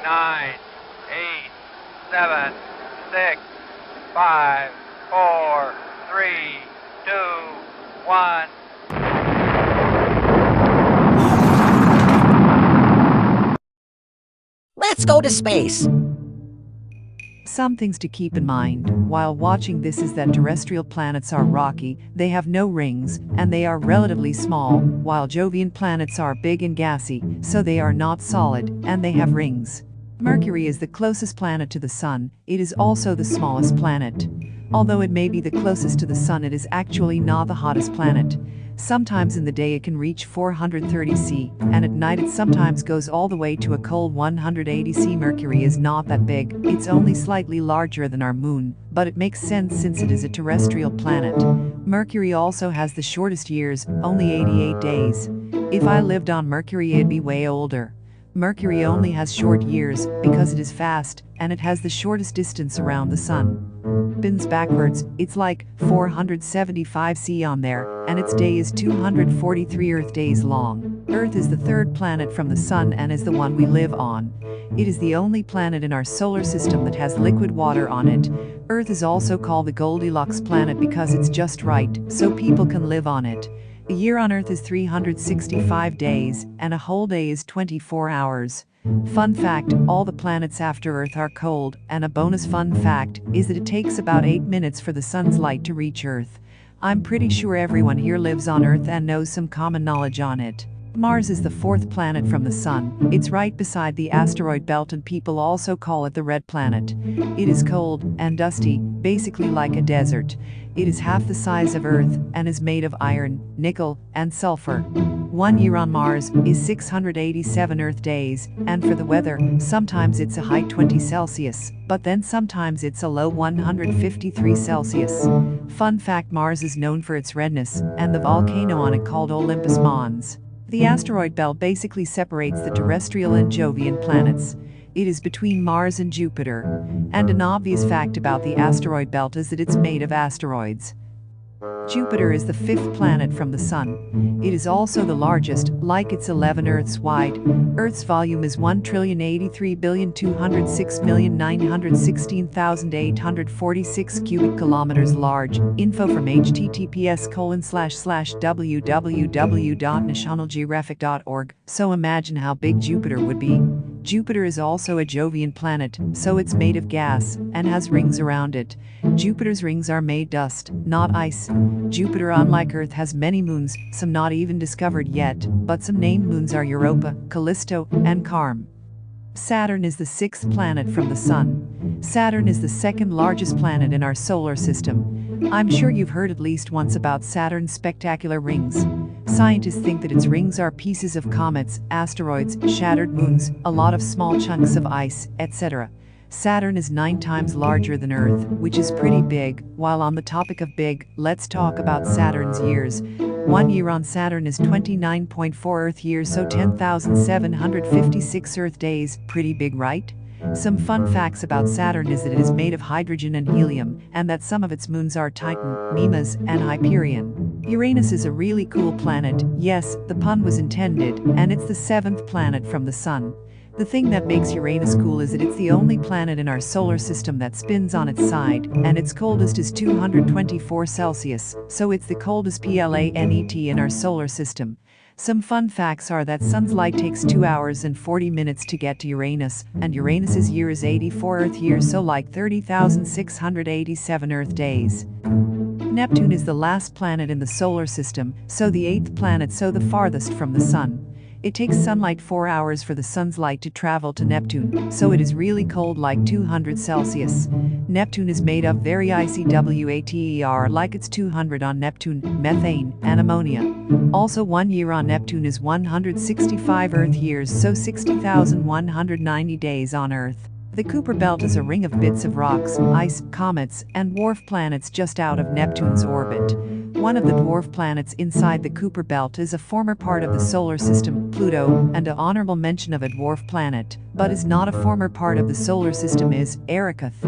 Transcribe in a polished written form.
9, 8, 7, 6, 5, 4, 3, 2, 1. Let's go to space! Some things to keep in mind while watching this is that terrestrial planets are rocky, they have no rings, and they are relatively small, while Jovian planets are big and gassy, so they are not solid, and they have rings. Mercury is the closest planet to the Sun. It is also the smallest planet. Although it may be the closest to the Sun, it is actually not the hottest planet. Sometimes in the day it can reach 430 C, and at night it sometimes goes all the way to a cold 180 C. Mercury is not that big, it's only slightly larger than our moon, but it makes sense since it is a terrestrial planet. Mercury also has the shortest years, only 88 days. If I lived on Mercury, it'd be way older. Mercury only has short years because it is fast, and it has the shortest distance around the Sun. Spins backwards, it's like 475 C on there, and its day is 243 Earth days long. Earth is the third planet from the Sun and is the one we live on. It is the only planet in our solar system that has liquid water on it. Earth is also called the Goldilocks planet because it's just right, so people can live on it. A year on Earth is 365 days, and a whole day is 24 hours. Fun fact, all the planets after Earth are cold, and a bonus fun fact is that it takes about 8 minutes for the Sun's light to reach Earth. I'm pretty sure everyone here lives on Earth and knows some common knowledge on it. Mars is the fourth planet from the Sun. It's right beside the asteroid belt and people also call it the red planet. It is cold and dusty, basically like a desert. It is half the size of Earth and is made of iron, nickel, and sulfur. 1 year on Mars is 687 Earth days, and for the weather, sometimes it's a high 20 Celsius, but then sometimes it's a low 153 Celsius. Fun fact, Mars is known for its redness, and the volcano on it called Olympus Mons. The asteroid belt basically separates the terrestrial and Jovian planets. It is between Mars and Jupiter. And an obvious fact about the asteroid belt is that it's made of asteroids. Jupiter is the fifth planet from the Sun. It is also the largest, like it's 11 Earths wide. Earth's volume is 1,083,206,916,846 cubic kilometers large. Info from https://www.nationalgeographic.org. So imagine how big Jupiter would be. Jupiter is also a Jovian planet, so it's made of gas and has rings around it. Jupiter's rings are made dust, not ice. Jupiter, unlike Earth, has many moons, some not even discovered yet, but some named moons are Europa, Callisto, and Carm. Saturn is the sixth planet from the Sun. Saturn is the second largest planet in our solar system. I'm sure you've heard at least once about Saturn's spectacular rings. Scientists think that its rings are pieces of comets, asteroids, shattered moons, a lot of small chunks of ice, etc. Saturn is 9 times larger than Earth, which is pretty big. While on the topic of big, let's talk about Saturn's years. 1 year on Saturn is 29.4 Earth years, so 10,756 Earth days. Pretty big, right? Some fun facts about Saturn is that it is made of hydrogen and helium, and that some of its moons are Titan, Mimas, and Hyperion. Uranus is a really cool planet. Yes, the pun was intended, and it's the 7th planet from the Sun. The thing that makes Uranus cool is that it's the only planet in our solar system that spins on its side, and its coldest is 224 Celsius, so it's the coldest planet in our solar system. Some fun facts are that Sun's light takes 2 hours and 40 minutes to get to Uranus, and Uranus's year is 84 Earth years, so like 30,687 Earth days. Neptune is the last planet in the solar system, so the 8th planet, so the farthest from the Sun. It takes sunlight 4 hours for the Sun's light to travel to Neptune, so it is really cold, like 200 Celsius. Neptune is made of very icy water, like it's 200 on Neptune, methane, and ammonia. Also, 1 year on Neptune is 165 Earth years, so 60,190 days on Earth. The Kuiper Belt is a ring of bits of rocks, ice, comets, and dwarf planets just out of Neptune's orbit. One of the dwarf planets inside the Kuiper Belt is a former part of the solar system, Pluto, and an honorable mention of a dwarf planet, but is not a former part of the solar system is Erecath.